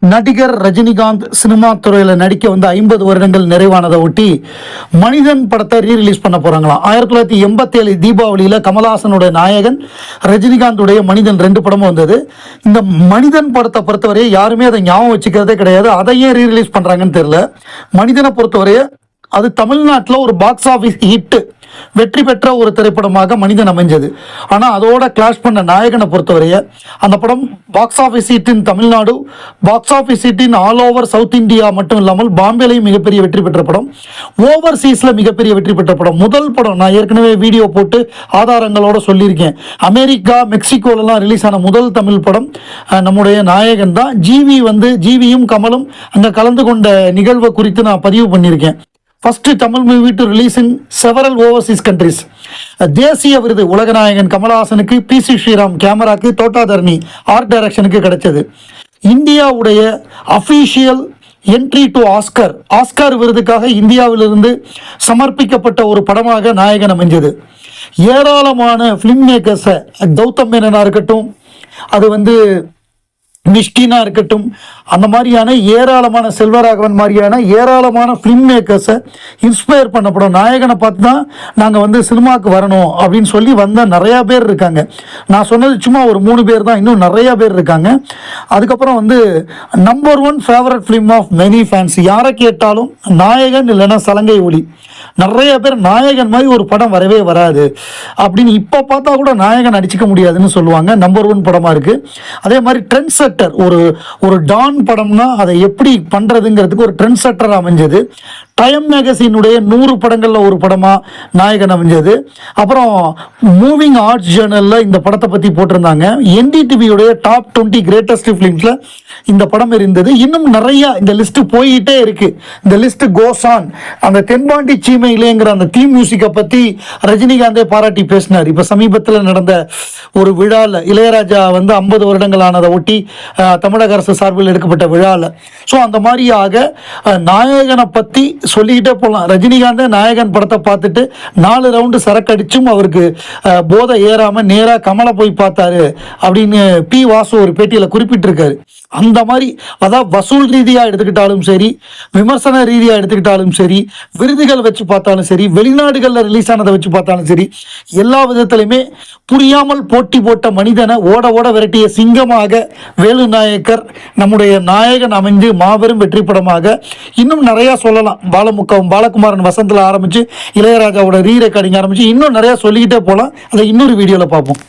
நடிகர் ரஜினிகாந்த் சினிமா துறையில் நடிக்க வந்து 50 வருடங்கள் நிறைவானதை ஒட்டி மனிதன் படத்தை ரீரிலீஸ் பண்ண போகிறாங்களாம். 1987 தீபாவளியில் கமல்ஹாசனுடைய நாயகன், ரஜினிகாந்துடைய மனிதன் 2 படமும் வந்தது. இந்த மனிதன் படத்தை பொறுத்தவரையை யாருமே அதை ஞாபகம் வச்சுக்கிறதே கிடையாது. அதை ஏன் ரீரிலீஸ் பண்ணுறாங்கன்னு தெரியல. மனிதனை பொறுத்தவரைய அது தமிழ்நாட்டில் ஒரு பாக்ஸ் ஆஃபீஸ் ஹிட்டு, வெற்றி பெற்ற ஒரு திரைப்படமாக மனிதன் அமைஞ்சது. ஆனால் அதோட கிளாஷ் பண்ண நாயகனை பொறுத்தவரைய அந்த படம் box office hit in Tamil Nadu, box office hit in all over south India மட்டும் இல்லாமல் பாம்பேலையும் மிகப்பெரிய வெற்றி பெற்ற படம், ஓவர்சீஸில் மிகப்பெரிய வெற்றி பெற்ற படம். முதல் படம் நான் ஏற்கனவே வீடியோ போட்டு ஆதாரங்களோட சொல்லியிருக்கேன். அமெரிக்கா, மெக்சிகோலலாம் ரிலீஸ் ஆன முதல் தமிழ் படம் நம்முடைய நாயகன் தான். ஜிவியும் கமலும் அங்கே கலந்து கொண்ட நிகழ்வை குறித்து நான் பதிவு பண்ணியிருக்கேன். First Tamil movie to release in several Overseas countries. தேசிய விருது உலகநாயகன் கமல்ஹாசனுக்கு, PC ஸ்ரீராம் கேமராக்கு, தோட்டாதர்ணி ஆர்ட் டைரக்ஷனுக்கு கிடைச்சது. இந்தியாவுடைய அஃபீஷியல் என்ட்ரி டு ஆஸ்கார் விருதுக்காக இந்தியாவிலிருந்து சமர்ப்பிக்கப்பட்ட ஒரு படமாக நாயகன் அமைஞ்சது. ஏராளமான ஃபிலிம் மேக்கர்ஸை, கௌதம் மேனனா இருக்கட்டும், அது மிஷ்கினா இருக்கட்டும், அந்த மாதிரியான ஏராளமான செல்வராகவன் மாதிரியான ஏராளமான ஃபிலிம் மேக்கர்ஸை இன்ஸ்பயர் பண்ணப்படும். நாயகனை பார்த்து தான் நாங்கள் சினிமாவுக்கு வரணும் அப்படின்னு சொல்லி வந்த நிறையா பேர் இருக்காங்க. நான் சொன்னது சும்மா ஒரு 3 பேர் தான், இன்னும் நிறையா பேர் இருக்காங்க. அதுக்கப்புறம் number 1 favourite film of many fans. யாரை கேட்டாலும் நாயகன் இல்லைன்னா சலங்கை ஒளி. நிறைய பேர் நாயகன் மாதிரி ஒரு படம் வரவே வராது அப்படின்னு இப்போ பார்த்தா கூட நாயகன் அடிச்சிக்க முடியாதுன்னு சொல்லுவாங்க. நம்பர் 1 படமாக இருக்குது. அதே மாதிரி ட்ரெண்ட் செட்டர், ஒரு டான் படம்னா அதை எப்படி பண்ணுறதுங்கிறதுக்கு ஒரு ட்ரெண்ட் செட்டர் அமைஞ்சது. டைம் மேகசினுடைய 100 படங்களில் ஒரு படமாக நாயகன் அமைஞ்சது. அப்புறம் மூவிங் ஆர்ட்ஸ் ஜேர்னலில் இந்த படத்தை பற்றி போட்டிருந்தாங்க. NDTVயுடைய டாப் 20 கிரேட்டஸ்ட் ஃபிலிம்ஸில் இந்த படம் இருந்தது. இன்னும் நிறையா இந்த லிஸ்ட்டு போயிட்டே இருக்குது. இந்த லிஸ்ட்டு கோஸ் ஆன். அந்த தென்பாண்டி சீமையிலேங்கிற அந்த தீம் மியூசிக்கை பற்றி ரஜினிகாந்தே பாராட்டி பேசினார். இப்போ சமீபத்தில் நடந்த ஒரு விழாவில் இளையராஜா 50 வருடங்கள் ஆனதை ஒட்டி தமிழக அரசு சார்பில் எடுக்கப்பட்ட விழாவில். ஸோ அந்த மாதிரியாக நாயகனை பற்றி சொல்லிக்கிட்டே போகலாம். ரஜினிகாந்தே நாயகன் படத்தை பார்த்துட்டு 4 ரவுண்டு சரக்கு அடிச்சும் அவருக்கு போதை ஏறாமல் நேராக கமலை போய் பார்த்தாரு அப்படின்னு P. வாசு ஒரு பேட்டியில் குறிப்பிட்டிருக்காரு. அந்த மாதிரி அதாவது வசூல் ரீதியாக எடுத்துக்கிட்டாலும் சரி, விமர்சன ரீதியாக எடுத்துக்கிட்டாலும் சரி, விருதுகள் வச்சு பார்த்தாலும் சரி, வெளிநாடுகளில் ரிலீஸ் ஆனதை வச்சு பார்த்தாலும் சரி, எல்லா விதத்திலையுமே புரியாமல் போட்டி போட்ட மனிதனை ஓட ஓட விரட்டிய சிங்கமாக வேலு நாயக்கர் நம்முடைய நாயகன் அமைந்து மாபெரும் வெற்றி படமாக இன்னும் நிறையா சொல்லலாம். பாலகுமாரன் வசந்தில் ஆரம்பித்து இளையராஜாவோட ரீரெக்கார்டிங் ஆரம்பித்து இன்னும் நிறையா சொல்லிக்கிட்டே போகலாம். அதை இன்னொரு வீடியோவில் பார்ப்போம்.